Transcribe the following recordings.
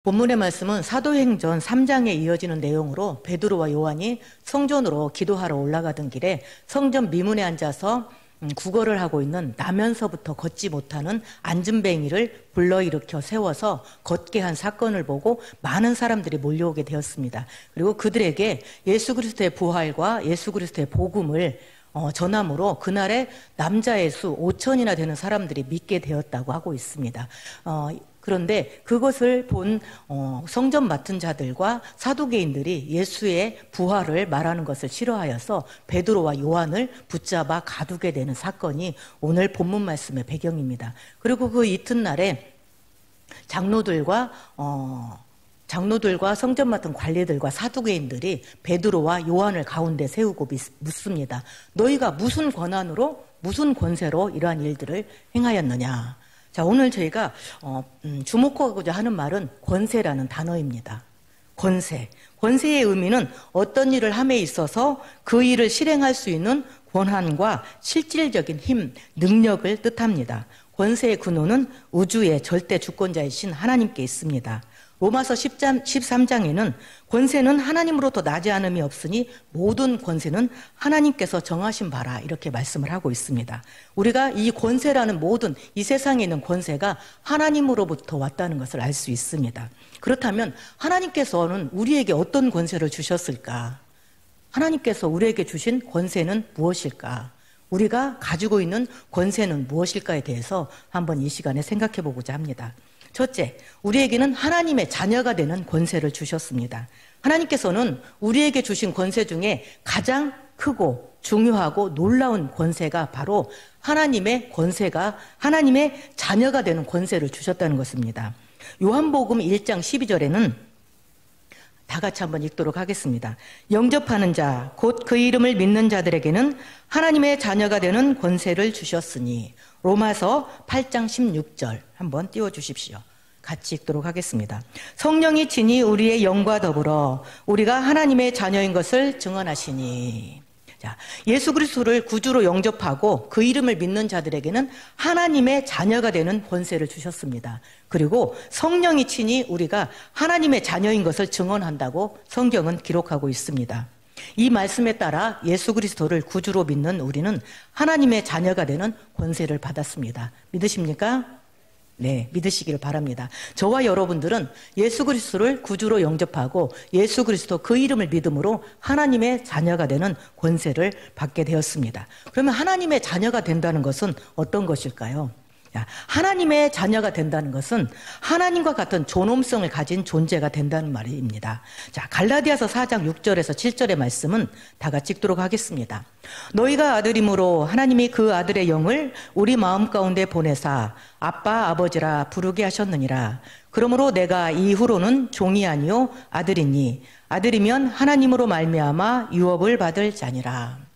본문의 말씀은 사도행전 3장에 이어지는 내용으로 베드로와 요한이 성전으로 기도하러 올라가던 길에 성전 미문에 앉아서 구걸을 하고 있는 나면서부터 걷지 못하는 앉은뱅이를 불러일으켜 세워서 걷게 한 사건을 보고 많은 사람들이 몰려오게 되었습니다. 그리고 그들에게 예수 그리스도의 부활과 예수 그리스도의 복음을 전함으로 그날에 남자의 수 5천이나 되는 사람들이 믿게 되었다고 하고 있습니다. 그런데 그것을 본 성전 맡은 자들과 사두개인들이 예수의 부활을 말하는 것을 싫어하여서 베드로와 요한을 붙잡아 가두게 되는 사건이 오늘 본문 말씀의 배경입니다. 그리고 그 이튿날에 장로들과 성전 맡은 관리들과 사두개인들이 베드로와 요한을 가운데 세우고 묻습니다. 너희가 무슨 권한으로, 무슨 권세로 이러한 일들을 행하였느냐? 자, 오늘 저희가 주목하고자 하는 말은 권세라는 단어입니다. 권세. 권세의 의미는 어떤 일을 함에 있어서 그 일을 실행할 수 있는 권한과 실질적인 힘, 능력을 뜻합니다. 권세의 근원은 우주의 절대 주권자이신 하나님께 있습니다. 로마서 13장에는 권세는 하나님으로부터 나지 않음이 없으니 모든 권세는 하나님께서 정하신 바라 이렇게 말씀을 하고 있습니다. 우리가 이 권세라는 모든 이 세상에 있는 권세가 하나님으로부터 왔다는 것을 알 수 있습니다. 그렇다면 하나님께서는 우리에게 어떤 권세를 주셨을까? 하나님께서 우리에게 주신 권세는 무엇일까? 우리가 가지고 있는 권세는 무엇일까에 대해서 한번 이 시간에 생각해 보고자 합니다. 첫째, 우리에게는 하나님의 자녀가 되는 권세를 주셨습니다. 하나님께서는 우리에게 주신 권세 중에 가장 크고 중요하고 놀라운 권세가 바로 하나님의 자녀가 되는 권세를 주셨다는 것입니다. 요한복음 1장 12절에는 다 같이 한번 읽도록 하겠습니다. 영접하는 자, 곧 그 이름을 믿는 자들에게는 하나님의 자녀가 되는 권세를 주셨으니. 로마서 8장 16절 한번 띄워주십시오. 같이 읽도록 하겠습니다. 성령이 친히 우리의 영과 더불어 우리가 하나님의 자녀인 것을 증언하시니. 자, 예수 그리스도를 구주로 영접하고 그 이름을 믿는 자들에게는 하나님의 자녀가 되는 권세를 주셨습니다. 그리고 성령이 친히 우리가 하나님의 자녀인 것을 증언한다고 성경은 기록하고 있습니다. 이 말씀에 따라 예수 그리스도를 구주로 믿는 우리는 하나님의 자녀가 되는 권세를 받았습니다. 믿으십니까? 네, 믿으시기를 바랍니다. 저와 여러분들은 예수 그리스도를 구주로 영접하고 예수 그리스도 그 이름을 믿음으로 하나님의 자녀가 되는 권세를 받게 되었습니다. 그러면 하나님의 자녀가 된다는 것은 어떤 것일까요? 하나님의 자녀가 된다는 것은 하나님과 같은 존엄성을 가진 존재가 된다는 말입니다. 자, 갈라디아서 4장 6절에서 7절의 말씀은 다 같이 읽도록 하겠습니다. 너희가 아들이므로 하나님이 그 아들의 영을 우리 마음 가운데 보내사 아빠 아버지라 부르게 하셨느니라. 그러므로 내가 이후로는 종이 아니요 아들이니 아들이면 하나님으로 말미암아 유업을 받을 자니라.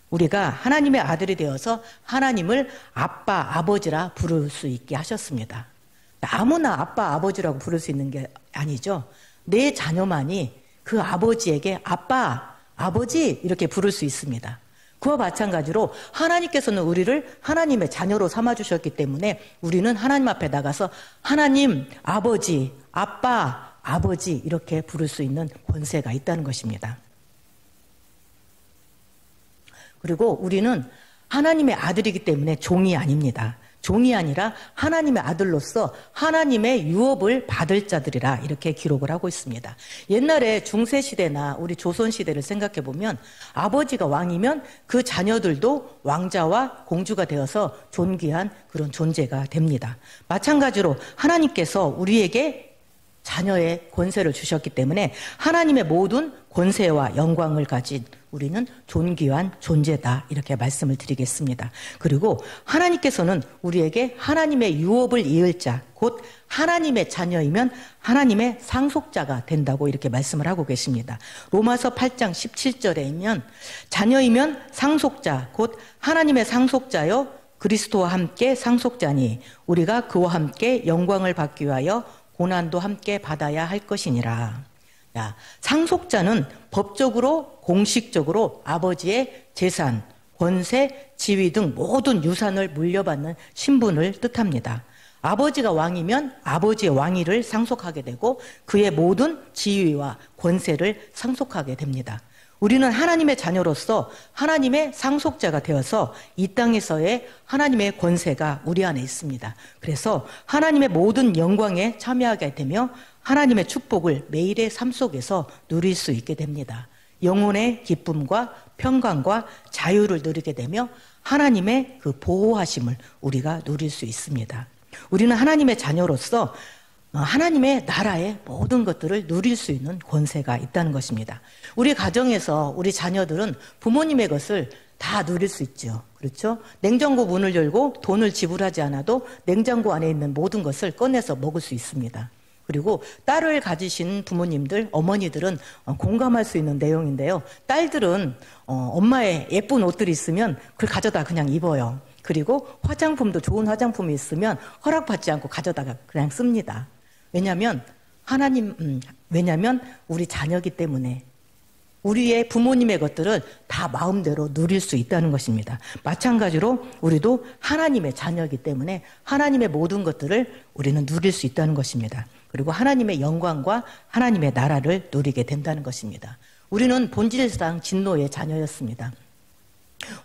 우리가 하나님의 아들이 되어서 하나님을 아빠, 아버지라 부를 수 있게 하셨습니다. 아무나 아빠, 아버지라고 부를 수 있는 게 아니죠. 내 자녀만이 그 아버지에게 아빠, 아버지 이렇게 부를 수 있습니다. 그와 마찬가지로 하나님께서는 우리를 하나님의 자녀로 삼아주셨기 때문에 우리는 하나님 앞에 나가서 하나님, 아버지, 아빠, 아버지 이렇게 부를 수 있는 권세가 있다는 것입니다. 그리고 우리는 하나님의 아들이기 때문에 종이 아닙니다. 종이 아니라 하나님의 아들로서 하나님의 유업을 받을 자들이라 이렇게 기록을 하고 있습니다. 옛날에 중세시대나 우리 조선시대를 생각해 보면 아버지가 왕이면 그 자녀들도 왕자와 공주가 되어서 존귀한 그런 존재가 됩니다. 마찬가지로 하나님께서 우리에게 자녀의 권세를 주셨기 때문에 하나님의 모든 권세와 영광을 가진 우리는 존귀한 존재다 이렇게 말씀을 드리겠습니다. 그리고 하나님께서는 우리에게 하나님의 유업을 이을 자, 곧 하나님의 자녀이면 하나님의 상속자가 된다고 이렇게 말씀을 하고 계십니다. 로마서 8장 17절에면 자녀이면 상속자, 곧 하나님의 상속자여 그리스도와 함께 상속자니 우리가 그와 함께 영광을 받기 위하여 고난도 함께 받아야 할 것이니라. 상속자는 법적으로 공식적으로 아버지의 재산, 권세, 지위 등 모든 유산을 물려받는 신분을 뜻합니다. 아버지가 왕이면 아버지의 왕위를 상속하게 되고 그의 모든 지위와 권세를 상속하게 됩니다. 우리는 하나님의 자녀로서 하나님의 상속자가 되어서 이 땅에서의 하나님의 권세가 우리 안에 있습니다. 그래서 하나님의 모든 영광에 참여하게 되며 하나님의 축복을 매일의 삶 속에서 누릴 수 있게 됩니다. 영혼의 기쁨과 평강과 자유를 누리게 되며 하나님의 그 보호하심을 우리가 누릴 수 있습니다. 우리는 하나님의 자녀로서 하나님의 나라의 모든 것들을 누릴 수 있는 권세가 있다는 것입니다. 우리 가정에서 우리 자녀들은 부모님의 것을 다 누릴 수 있죠. 그렇죠? 냉장고 문을 열고 돈을 지불하지 않아도 냉장고 안에 있는 모든 것을 꺼내서 먹을 수 있습니다. 그리고 딸을 가지신 부모님들, 어머니들은 공감할 수 있는 내용인데요. 딸들은 엄마의 예쁜 옷들이 있으면 그걸 가져다 그냥 입어요. 그리고 화장품도 좋은 화장품이 있으면 허락받지 않고 가져다가 그냥 씁니다. 왜냐하면 왜냐하면 우리 자녀이기 때문에 우리의 부모님의 것들을 다 마음대로 누릴 수 있다는 것입니다. 마찬가지로 우리도 하나님의 자녀이기 때문에 하나님의 모든 것들을 우리는 누릴 수 있다는 것입니다. 그리고 하나님의 영광과 하나님의 나라를 누리게 된다는 것입니다. 우리는 본질상 진노의 자녀였습니다.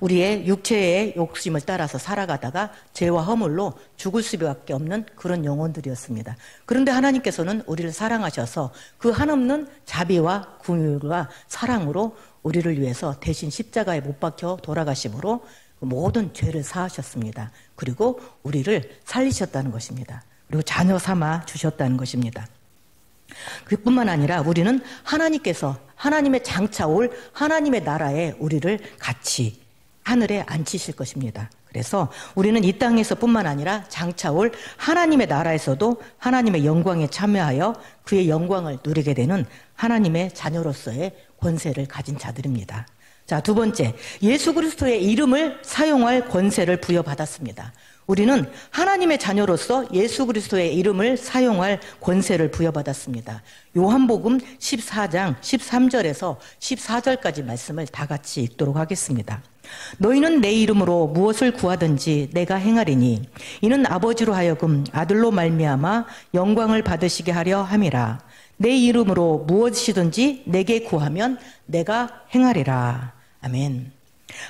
우리의 육체의 욕심을 따라서 살아가다가 죄와 허물로 죽을 수밖에 없는 그런 영혼들이었습니다. 그런데 하나님께서는 우리를 사랑하셔서 그 한없는 자비와 긍휼과 사랑으로 우리를 위해서 대신 십자가에 못 박혀 돌아가심으로 모든 죄를 사하셨습니다. 그리고 우리를 살리셨다는 것입니다. 그리고 자녀 삼아 주셨다는 것입니다. 그뿐만 아니라 우리는 하나님께서 하나님의 장차 올 하나님의 나라에 우리를 같이 하늘에 앉히실 것입니다. 그래서 우리는 이 땅에서 뿐만 아니라 장차 올 하나님의 나라에서도 하나님의 영광에 참여하여 그의 영광을 누리게 되는 하나님의 자녀로서의 권세를 가진 자들입니다. 자, 두 번째, 예수 그리스도의 이름을 사용할 권세를 부여받았습니다. 우리는 하나님의 자녀로서 예수 그리스도의 이름을 사용할 권세를 부여받았습니다. 요한복음 14장 13절에서 14절까지 말씀을 다 같이 읽도록 하겠습니다. 너희는 내 이름으로 무엇을 구하든지 내가 행하리니 이는 아버지로 하여금 아들로 말미암아 영광을 받으시게 하려 함이라. 내 이름으로 무엇이든지 내게 구하면 내가 행하리라. 아멘.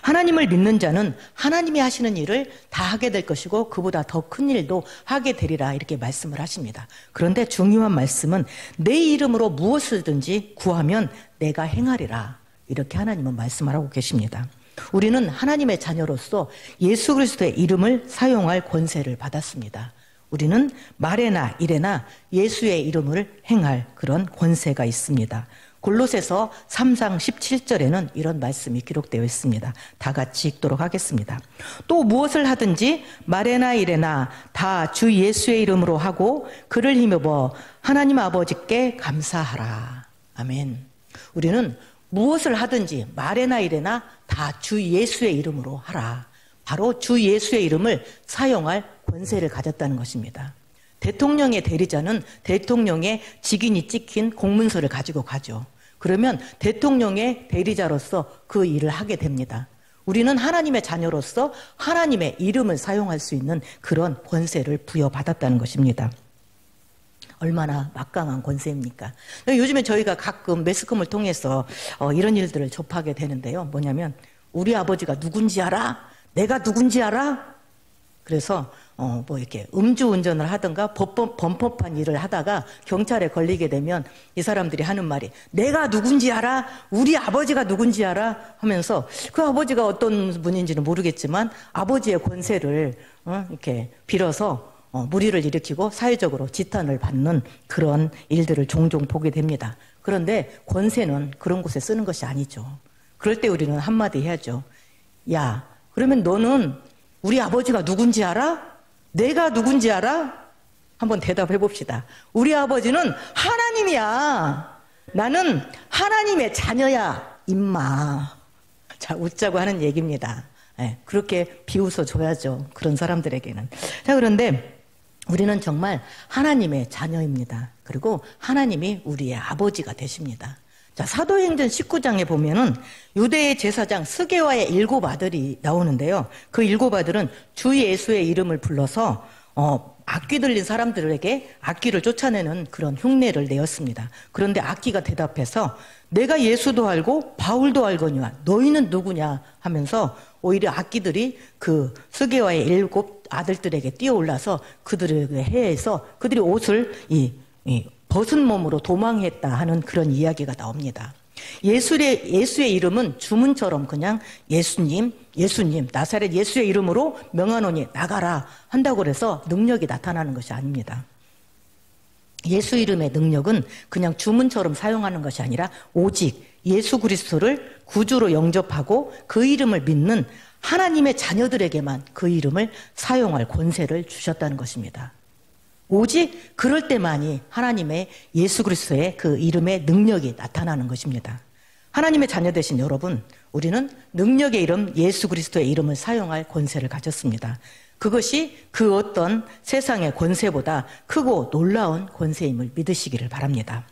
하나님을 믿는 자는 하나님이 하시는 일을 다 하게 될 것이고 그보다 더 큰 일도 하게 되리라 이렇게 말씀을 하십니다. 그런데 중요한 말씀은 내 이름으로 무엇이든지 구하면 내가 행하리라 이렇게 하나님은 말씀을 하고 계십니다. 우리는 하나님의 자녀로서 예수 그리스도의 이름을 사용할 권세를 받았습니다. 우리는 말에나 일에나 예수의 이름을 행할 그런 권세가 있습니다. 골로새서 3장 17절에는 이런 말씀이 기록되어 있습니다. 다 같이 읽도록 하겠습니다. 또 무엇을 하든지 말에나 일에나 다 주 예수의 이름으로 하고 그를 힘입어 하나님 아버지께 감사하라. 아멘. 우리는 무엇을 하든지 말에나 일에나 다 주 예수의 이름으로 하라. 바로 주 예수의 이름을 사용할 권세를 가졌다는 것입니다. 대통령의 대리자는 대통령의 직인이 찍힌 공문서를 가지고 가죠. 그러면 대통령의 대리자로서 그 일을 하게 됩니다. 우리는 하나님의 자녀로서 하나님의 이름을 사용할 수 있는 그런 권세를 부여받았다는 것입니다. 얼마나 막강한 권세입니까? 요즘에 저희가 가끔 매스컴을 통해서 이런 일들을 접하게 되는데요. 뭐냐면 우리 아버지가 누군지 알아? 내가 누군지 알아? 그래서 이렇게 음주운전을 하든가 범법한 일을 하다가 경찰에 걸리게 되면 이 사람들이 하는 말이 내가 누군지 알아? 우리 아버지가 누군지 알아? 하면서 그 아버지가 어떤 분인지는 모르겠지만 아버지의 권세를 이렇게 빌어서 무리를 일으키고 사회적으로 지탄을 받는 그런 일들을 종종 보게 됩니다. 그런데 권세는 그런 곳에 쓰는 것이 아니죠. 그럴 때 우리는 한마디 해야죠. 야, 그러면 너는 우리 아버지가 누군지 알아? 내가 누군지 알아? 한번 대답해 봅시다. 우리 아버지는 하나님이야. 나는 하나님의 자녀야, 임마. 자, 웃자고 하는 얘기입니다. 네, 그렇게 비웃어 줘야죠. 그런 사람들에게는. 자, 그런데 우리는 정말 하나님의 자녀입니다. 그리고 하나님이 우리의 아버지가 되십니다. 자, 사도행전 19장에 보면은 유대의 제사장 스게와의 7 아들이 나오는데요. 그 7 아들은 주 예수의 이름을 불러서 악귀 들린 사람들에게 악귀를 쫓아내는 그런 흉내를 내었습니다. 그런데 악귀가 대답해서 내가 예수도 알고 바울도 알거니와 너희는 누구냐 하면서 오히려 악귀들이 그 스게와의 7 아들들에게 뛰어올라서 그들에게 해해서 그들이 옷을 벗은 몸으로 도망했다 하는 그런 이야기가 나옵니다. 예수의 이름은 주문처럼 그냥 예수님 나사렛 예수의 이름으로 명하노니 나가라 한다고 해서 능력이 나타나는 것이 아닙니다. 예수 이름의 능력은 그냥 주문처럼 사용하는 것이 아니라 오직 예수 그리스도를 구주로 영접하고 그 이름을 믿는 하나님의 자녀들에게만 그 이름을 사용할 권세를 주셨다는 것입니다. 오직 그럴 때만이 하나님의 예수 그리스도의 그 이름의 능력이 나타나는 것입니다. 하나님의 자녀 되신 여러분, 우리는 능력의 이름 예수 그리스도의 이름을 사용할 권세를 가졌습니다. 그것이 그 어떤 세상의 권세보다 크고 놀라운 권세임을 믿으시기를 바랍니다.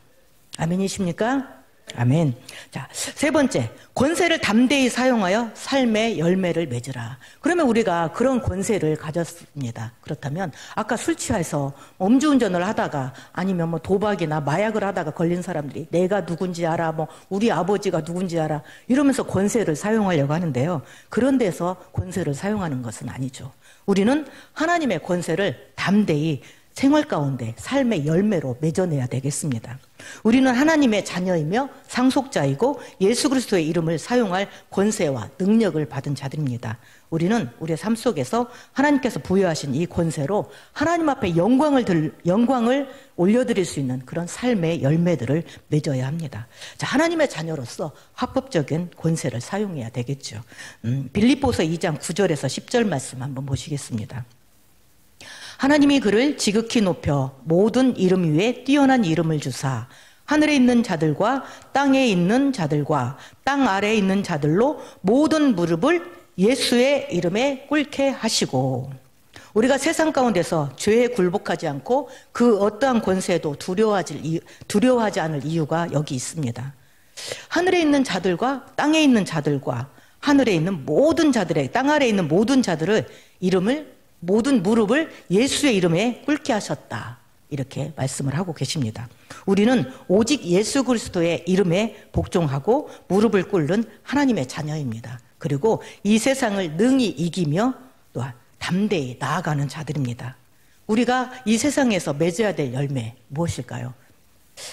아멘이십니까? 아멘. 자, 세 번째, 권세를 담대히 사용하여 삶의 열매를 맺으라. 그러면 우리가 그런 권세를 가졌습니다. 그렇다면 아까 술 취해서 음주운전을 하다가 아니면 뭐 도박이나 마약을 하다가 걸린 사람들이 내가 누군지 알아, 뭐 우리 아버지가 누군지 알아 이러면서 권세를 사용하려고 하는데요. 그런 데서 권세를 사용하는 것은 아니죠. 우리는 하나님의 권세를 담대히 생활 가운데 삶의 열매로 맺어내야 되겠습니다. 우리는 하나님의 자녀이며 상속자이고 예수 그리스도의 이름을 사용할 권세와 능력을 받은 자들입니다. 우리는 우리의 삶 속에서 하나님께서 부여하신 이 권세로 하나님 앞에 영광을 올려드릴 수 있는 그런 삶의 열매들을 맺어야 합니다. 자, 하나님의 자녀로서 합법적인 권세를 사용해야 되겠죠. 빌립보서 2장 9절에서 10절 말씀 한번 보시겠습니다. 하나님이 그를 지극히 높여 모든 이름 위에 뛰어난 이름을 주사 하늘에 있는 자들과 땅에 있는 자들과 땅 아래에 있는 자들로 모든 무릎을 예수의 이름에 꿇게 하시고, 우리가 세상 가운데서 죄에 굴복하지 않고 그 어떠한 권세도 두려워하지 않을 이유가 여기 있습니다. 하늘에 있는 자들과 땅에 있는 자들과 하늘에 있는 모든 자들의 땅 아래에 있는 모든 자들의 모든 무릎을 예수의 이름에 꿇게 하셨다. 이렇게 말씀을 하고 계십니다. 우리는 오직 예수 그리스도의 이름에 복종하고 무릎을 꿇는 하나님의 자녀입니다. 그리고 이 세상을 능히 이기며 또한 담대히 나아가는 자들입니다. 우리가 이 세상에서 맺어야 될 열매 무엇일까요?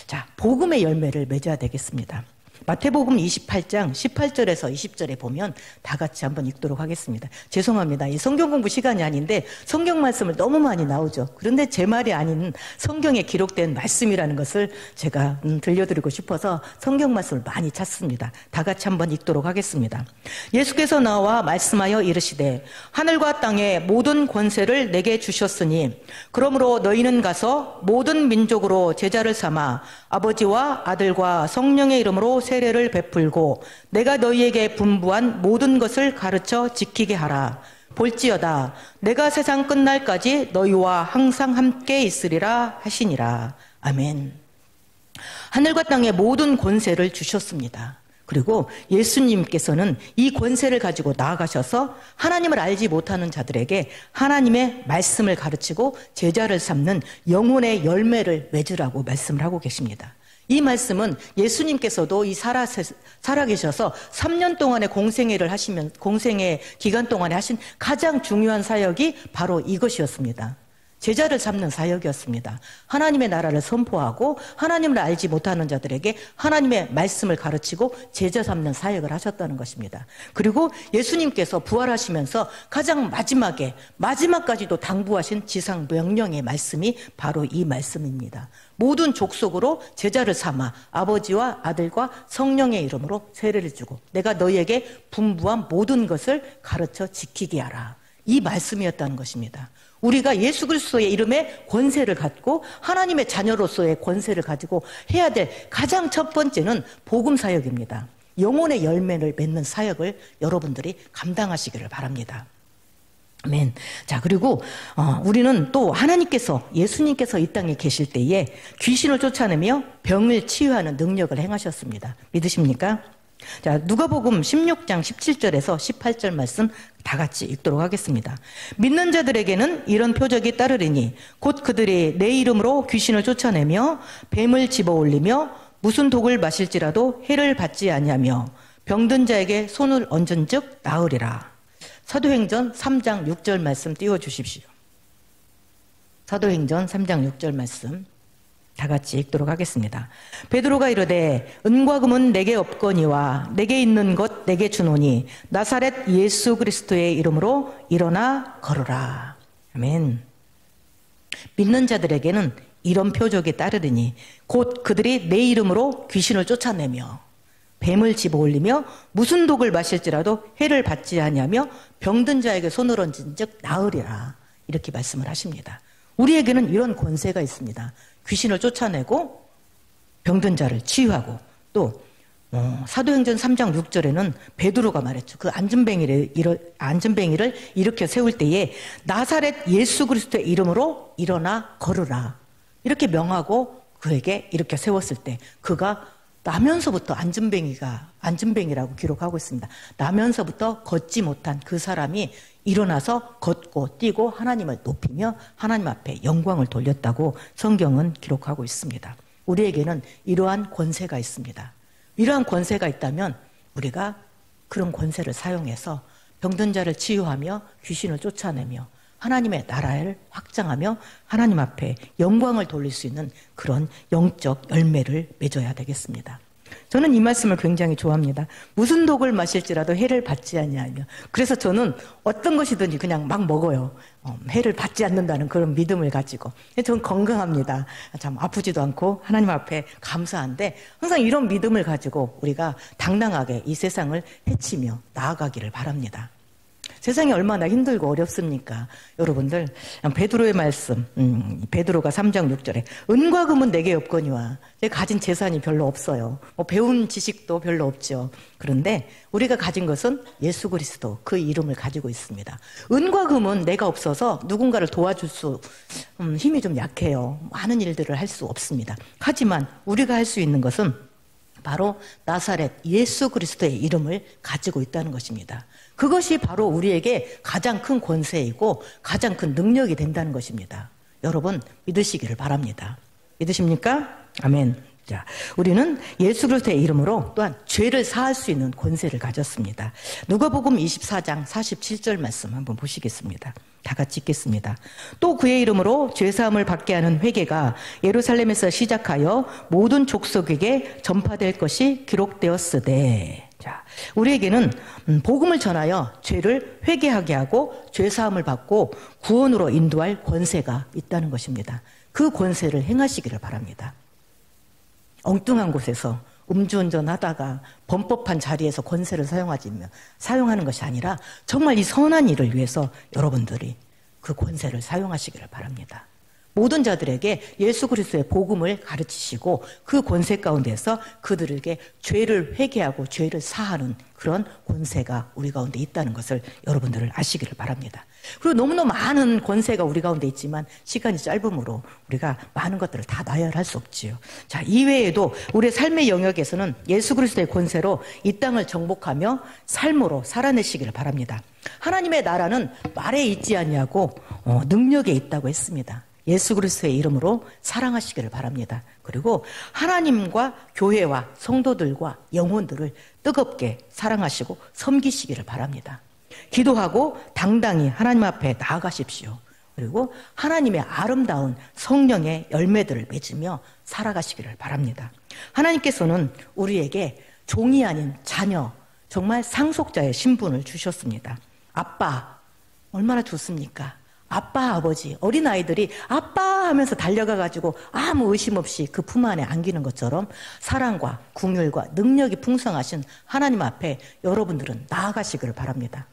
자, 복음의 열매를 맺어야 되겠습니다. 마태복음 28장 18절에서 20절에 보면 다 같이 한번 읽도록 하겠습니다. 죄송합니다. 이 성경 공부 시간이 아닌데 성경 말씀을 너무 많이 나오죠. 그런데 제 말이 아닌 성경에 기록된 말씀이라는 것을 제가 들려드리고 싶어서 성경 말씀을 많이 찾습니다. 다 같이 한번 읽도록 하겠습니다. 예수께서 나와 말씀하여 이르시되 하늘과 땅의 모든 권세를 내게 주셨으니 그러므로 너희는 가서 모든 민족으로 제자를 삼아 아버지와 아들과 성령의 이름으로 세례를 베풀고 내가 너희에게 분부한 모든 것을 가르쳐 지키게 하라. 볼지어다 내가 세상 끝날까지 너희와 항상 함께 있으리라 하시니라. 아멘. 하늘과 땅의 모든 권세를 주셨습니다. 그리고 예수님께서는 이 권세를 가지고 나아가셔서 하나님을 알지 못하는 자들에게 하나님의 말씀을 가르치고 제자를 삼는 영혼의 열매를 맺으라고 말씀을 하고 계십니다. 이 말씀은 예수님께서도 살아계셔서 3년 동안의 공생의 기간 동안에 하신 가장 중요한 사역이 바로 이것이었습니다. 제자를 삼는 사역이었습니다. 하나님의 나라를 선포하고 하나님을 알지 못하는 자들에게 하나님의 말씀을 가르치고 제자 삼는 사역을 하셨다는 것입니다. 그리고 예수님께서 부활하시면서 가장 마지막까지도 당부하신 지상 명령의 말씀이 바로 이 말씀입니다. 모든 족속으로 제자를 삼아 아버지와 아들과 성령의 이름으로 세례를 주고 내가 너희에게 분부한 모든 것을 가르쳐 지키게 하라. 이 말씀이었다는 것입니다. 우리가 예수 그리스도의 이름에 권세를 갖고 하나님의 자녀로서의 권세를 가지고 해야 될 가장 첫 번째는 복음 사역입니다. 영혼의 열매를 맺는 사역을 여러분들이 감당하시기를 바랍니다. 아멘. 자, 그리고 우리는 또 예수님께서 이 땅에 계실 때에 귀신을 쫓아내며 병을 치유하는 능력을 행하셨습니다. 믿으십니까? 자, 누가복음 16장 17절에서 18절 말씀 다 같이 읽도록 하겠습니다. 믿는 자들에게는 이런 표적이 따르리니 곧 그들이 내 이름으로 귀신을 쫓아내며 뱀을 집어올리며 무슨 독을 마실지라도 해를 받지 아니하며 병든 자에게 손을 얹은즉 나으리라. 사도행전 3장 6절 말씀 띄워주십시오. 사도행전 3장 6절 말씀 다 같이 읽도록 하겠습니다. 베드로가 이르되 은과 금은 내게 없거니와 내게 있는 것 내게 주노니 나사렛 예수 그리스도의 이름으로 일어나 걸으라. 아멘. 믿는 자들에게는 이런 표적이 따르리니 곧 그들이 내 이름으로 귀신을 쫓아내며 뱀을 집어올리며 무슨 독을 마실지라도 해를 받지 아니하며 병든 자에게 손을 얹은즉 나으리라. 이렇게 말씀을 하십니다. 우리에게는 이런 권세가 있습니다. 귀신을 쫓아내고 병든 자를 치유하고 또 사도행전 3장 6절에는 베드로가 말했죠. 그 앉은뱅이를 일으켜 세울 때에 나사렛 예수 그리스도의 이름으로 일어나 걸으라. 이렇게 명하고 그에게 일으켜 세웠을 때 그가 나면서부터 앉은뱅이라고 기록하고 있습니다. 나면서부터 걷지 못한 그 사람이 일어나서 걷고 뛰고 하나님을 높이며 하나님 앞에 영광을 돌렸다고 성경은 기록하고 있습니다. 우리에게는 이러한 권세가 있습니다. 이러한 권세가 있다면 우리가 그런 권세를 사용해서 병든 자를 치유하며 귀신을 쫓아내며 하나님의 나라를 확장하며 하나님 앞에 영광을 돌릴 수 있는 그런 영적 열매를 맺어야 되겠습니다. 저는 이 말씀을 굉장히 좋아합니다. 무슨 독을 마실지라도 해를 받지 아니하며. 그래서 저는 어떤 것이든지 그냥 막 먹어요. 해를 받지 않는다는 그런 믿음을 가지고. 저는 건강합니다. 참 아프지도 않고 하나님 앞에 감사한데 항상 이런 믿음을 가지고 우리가 당당하게 이 세상을 헤치며 나아가기를 바랍니다. 세상이 얼마나 힘들고 어렵습니까? 여러분들 베드로의 말씀 베드로가 3장 6절에 은과 금은 내게 없거니와 제가 가진 재산이 별로 없어요. 배운 지식도 별로 없죠. 그런데 우리가 가진 것은 예수 그리스도 그 이름을 가지고 있습니다. 은과 금은 내가 없어서 누군가를 도와줄 수 힘이 좀 약해요. 많은 일들을 할 수 없습니다. 하지만 우리가 할 수 있는 것은 바로 나사렛 예수 그리스도의 이름을 가지고 있다는 것입니다. 그것이 바로 우리에게 가장 큰 권세이고 가장 큰 능력이 된다는 것입니다. 여러분 믿으시기를 바랍니다. 믿으십니까? 아멘. 자, 우리는 예수 그리스도의 이름으로 또한 죄를 사할 수 있는 권세를 가졌습니다. 누가복음 24장 47절 말씀 한번 보시겠습니다. 다 같이 읽겠습니다. 또 그의 이름으로 죄사함을 받게 하는 회개가 예루살렘에서 시작하여 모든 족속에게 전파될 것이 기록되었으되. 자, 우리에게는 복음을 전하여 죄를 회개하게 하고 죄사함을 받고 구원으로 인도할 권세가 있다는 것입니다. 그 권세를 행하시기를 바랍니다. 엉뚱한 곳에서 음주운전하다가 범법한 자리에서 권세를 사용하는 것이 아니라 정말 이 선한 일을 위해서 여러분들이 그 권세를 사용하시기를 바랍니다. 모든 자들에게 예수 그리스도의 복음을 가르치시고 그 권세 가운데서 그들에게 죄를 회개하고 죄를 사하는 그런 권세가 우리 가운데 있다는 것을 여러분들을 아시기를 바랍니다. 그리고 너무너무 많은 권세가 우리 가운데 있지만 시간이 짧으므로 우리가 많은 것들을 다 나열할 수 없지요. 자, 이외에도 우리의 삶의 영역에서는 예수 그리스도의 권세로 이 땅을 정복하며 삶으로 살아내시기를 바랍니다. 하나님의 나라는 말에 있지 않냐고 능력에 있다고 했습니다. 예수 그리스도의 이름으로 사랑하시기를 바랍니다. 그리고 하나님과 교회와 성도들과 영혼들을 뜨겁게 사랑하시고 섬기시기를 바랍니다. 기도하고 당당히 하나님 앞에 나아가십시오. 그리고 하나님의 아름다운 성령의 열매들을 맺으며 살아가시기를 바랍니다. 하나님께서는 우리에게 종이 아닌 자녀, 정말 상속자의 신분을 주셨습니다. 아빠, 얼마나 좋습니까? 아빠, 아버지, 어린아이들이 아빠 하면서 달려가가지고 아무 의심 없이 그 품 안에 안기는 것처럼 사랑과 긍휼과 능력이 풍성하신 하나님 앞에 여러분들은 나아가시기를 바랍니다.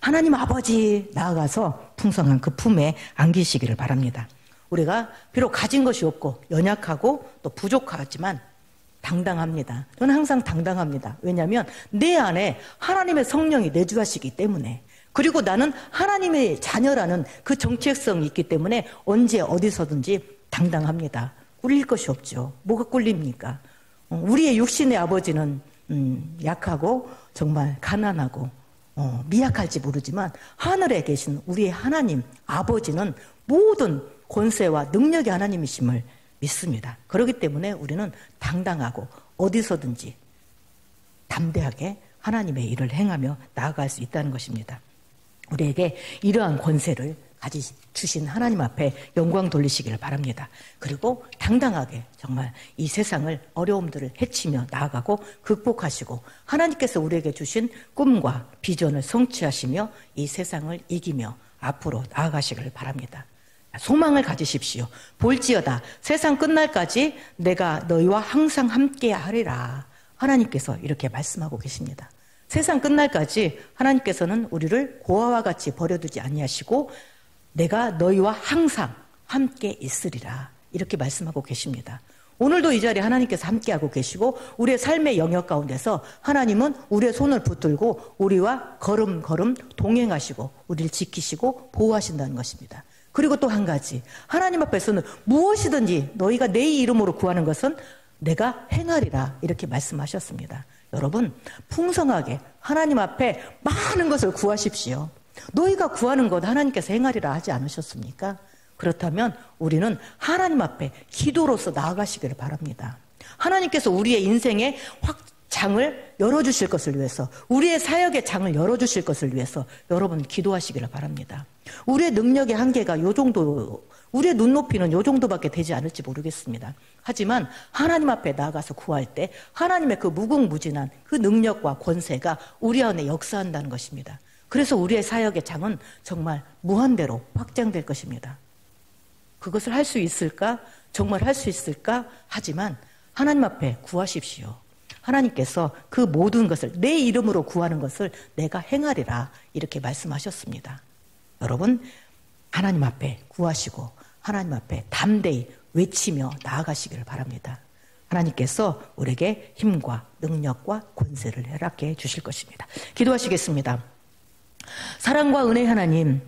하나님 아버지 나아가서 풍성한 그 품에 안기시기를 바랍니다. 우리가 비록 가진 것이 없고 연약하고 또 부족하지만 당당합니다. 저는 항상 당당합니다. 왜냐하면 내 안에 하나님의 성령이 내주하시기 때문에, 그리고 나는 하나님의 자녀라는 그 정체성이 있기 때문에 언제 어디서든지 당당합니다. 꿀릴 것이 없죠. 뭐가 꿀립니까? 우리의 육신의 아버지는 약하고 정말 가난하고 미약할지 모르지만 하늘에 계신 우리의 하나님 아버지는 모든 권세와 능력의 하나님이심을 믿습니다. 그렇기 때문에 우리는 당당하고 어디서든지 담대하게 하나님의 일을 행하며 나아갈 수 있다는 것입니다. 우리에게 이러한 권세를 주신 하나님 앞에 영광 돌리시기를 바랍니다. 그리고 당당하게 정말 이 세상을 어려움들을 헤치며 나아가고 극복하시고 하나님께서 우리에게 주신 꿈과 비전을 성취하시며 이 세상을 이기며 앞으로 나아가시기를 바랍니다. 소망을 가지십시오. 볼지어다 세상 끝날까지 내가 너희와 항상 함께 하리라. 하나님께서 이렇게 말씀하고 계십니다. 세상 끝날까지 하나님께서는 우리를 고아와 같이 버려두지 아니하시고 내가 너희와 항상 함께 있으리라. 이렇게 말씀하고 계십니다. 오늘도 이 자리에 하나님께서 함께하고 계시고 우리의 삶의 영역 가운데서 하나님은 우리의 손을 붙들고 우리와 걸음걸음 동행하시고 우리를 지키시고 보호하신다는 것입니다. 그리고 또 한 가지, 하나님 앞에서는 무엇이든지 너희가 내 이름으로 구하는 것은 내가 행하리라. 이렇게 말씀하셨습니다. 여러분, 풍성하게 하나님 앞에 많은 것을 구하십시오. 너희가 구하는 것 하나님께서 행하리라 하지 않으셨습니까? 그렇다면 우리는 하나님 앞에 기도로서 나아가시기를 바랍니다. 하나님께서 우리의 인생의 장을 열어주실 것을 위해서, 우리의 사역의 장을 열어주실 것을 위해서 여러분 기도하시기를 바랍니다. 우리의 능력의 한계가 요 정도, 우리의 눈높이는 요 정도밖에 되지 않을지 모르겠습니다. 하지만 하나님 앞에 나아가서 구할 때 하나님의 그 무궁무진한 그 능력과 권세가 우리 안에 역사한다는 것입니다. 그래서 우리의 사역의 장은 정말 무한대로 확장될 것입니다. 그것을 할 수 있을까? 정말 할 수 있을까? 하지만 하나님 앞에 구하십시오. 하나님께서 그 모든 것을 내 이름으로 구하는 것을 내가 행하리라 이렇게 말씀하셨습니다. 여러분, 하나님 앞에 구하시고 하나님 앞에 담대히 외치며 나아가시기를 바랍니다. 하나님께서 우리에게 힘과 능력과 권세를 허락해 주실 것입니다. 기도하시겠습니다. 사랑과 은혜 하나님,